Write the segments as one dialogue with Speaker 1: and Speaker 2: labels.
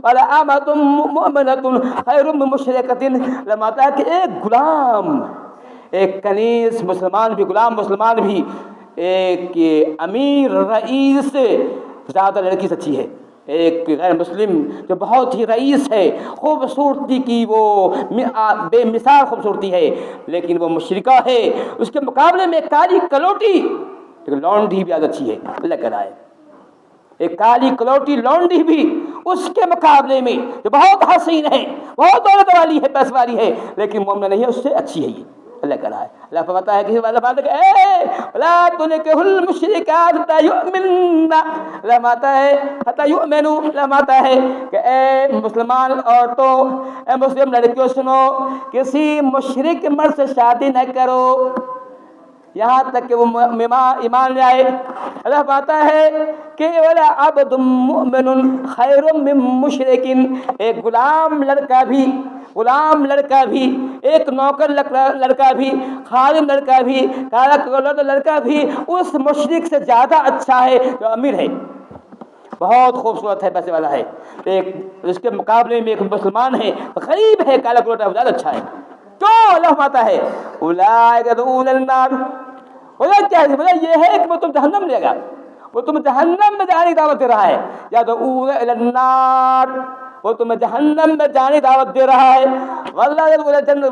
Speaker 1: وَلَأَمَةٌ مُؤْمِنَةٌ خَيْرٌ مِّن مُشْرِكَةٍ، لماتا ہے کہ ایک غلام، ایک کنیز مسلمان بھی، غلام مسلمان بھی ایک امیر رئیس سے زیادہ لڑکی سچی ہے۔ ایک غیر مسلم جو بہت ہی رئیس ہے، خوبصورتی کی وہ بے مثال خوبصورتی ہے، لیکن وہ مشرکہ ہے، اس کے مقابلے میں کالی کلوٹی ایک لونڈی بھی زیادہ اچھی ہے۔ اللہ کہہ رہا ہے ایک کالی کلوٹی لونڈی بھی اس کے مقابلے میں جو بہت حسین ہے، بہت دولت والی ہے، پیسے والی ہے، لیکن مومنہ نہیں ہے، اس سے اچھی ہے یہ۔ اللہ کہہ رہا ہے، اللہ فرماتا ہے کہ لا تنكحوا المشركات حتى يؤمنن، اللہ فرماتا ہے حتى يؤمنوا، اللہ فرماتا ہے کہ اے مسلمان عورتوں، اے مسلم لڑکیوں سنو، کسی مشرک مرد سے شادی نہ کرو یہاں تک کہ وہ ایمان لے آئے۔ اللہ فرماتا ہے کہ ولا عبد مؤمن خیر من مشرک، ایک غلام لڑکا بھی، ایک نوکر لڑکا بھی، خادم لڑکا بھی، کالا کلوٹا لڑکا بھی اس مشرک سے زیادہ اچھا ہے جو امیر ہے، بہت خوبصورت ہے، پیسے والا ہے۔ ایک اس کے مقابلے میں ایک مسلمان ہے، غریب ہے، کالا کلوٹا زیادہ اچھا ہے۔ تو اللہ فرماتا ہے اولئک یدعون النار، کیا ہے؟ یہ ہے کہ وہ تم جہنم لے گا، وہ تم جہنم میں جانے کی دعوت دے رہا ہے، یدعون الی النار، وہ تمہیں جہنم میں جانے کی دعوت دے رہا ہے۔ واللہ یدعو الی الجنۃ،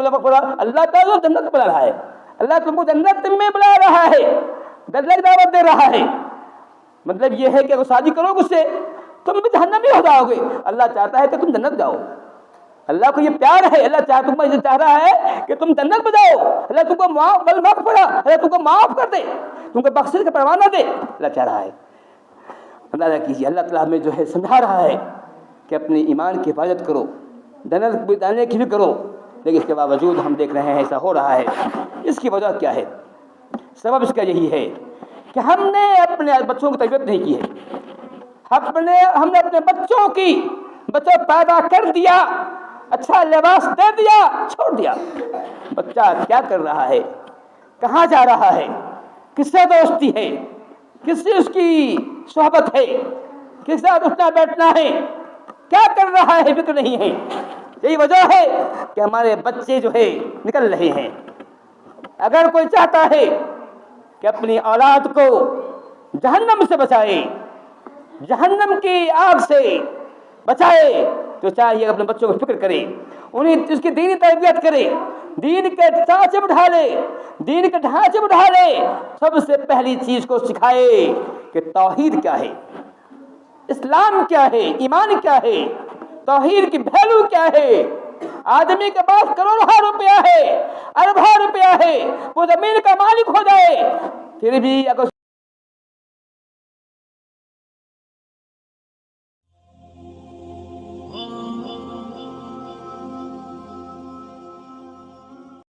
Speaker 1: اللہ تعالیٰ جنت بلا رہا ہے، اللہ تم کو جنت میں بلا رہا ہے، جنت کی دعوت دے رہا ہے۔ مطلب یہ ہے کہ اگر شادی کرو گے اس سے تم بھی جہنم میں ہو جاؤ گے، اللہ چاہتا ہے کہ تم جنت جاؤ، اللہ کو یہ پیار ہے، اللہ چاہ رہا ہے کہ تم جنت میں جاؤ، اللہ تم کو معاف کر دے، تم کو بخشش کا پروانہ دے، اللہ چاہ رہا ہے۔ اندازہ کیجیے، اللہ تعالیٰ ہمیں جو ہے سمجھا رہا ہے کہ اپنے ایمان کی حفاظت کرو، جنت جانے کی بھی کرو، لیکن اس کے باوجود ہم دیکھ رہے ہیں ایسا ہو رہا ہے۔ اس کی وجہ کیا ہے؟ سبب اس کا یہی ہے کہ ہم نے اپنے بچوں کی تربیت نہیں کی ہے، ہم نے اپنے بچوں پیدا کر دیا، اچھا لباس دے دیا، چھوڑ دیا، بچہ کیا کر رہا ہے، کہاں جا رہا ہے، کس سے دوستی ہے، کس سے اس کی صحبت ہے، کس سے اٹھنا بیٹھنا ہے، کیا کر رہا ہے، فکر نہیں ہے۔ یہی وجہ ہے کہ ہمارے بچے جو ہے نکل رہے ہیں۔ اگر کوئی چاہتا ہے کہ اپنی اولاد کو جہنم سے بچائے، جہنم کی آگ سے بچائے، تو چاہیے اپنے بچوں کو فکر کرے، انہیں اس کی دینی تربیت کرے، دین کے ڈھانچے بٹھا لے، سب سے پہلی چیز کو سکھائے کہ توحید کیا ہے، اسلام کیا ہے، ایمان کیا ہے، توحید کی ویلیو کیا ہے۔ آدمی کے پاس کروڑوں روپیہ ہے، اربوں روپیہ ہے، وہ زمین کا مالک ہو جائے، پھر بھی اگر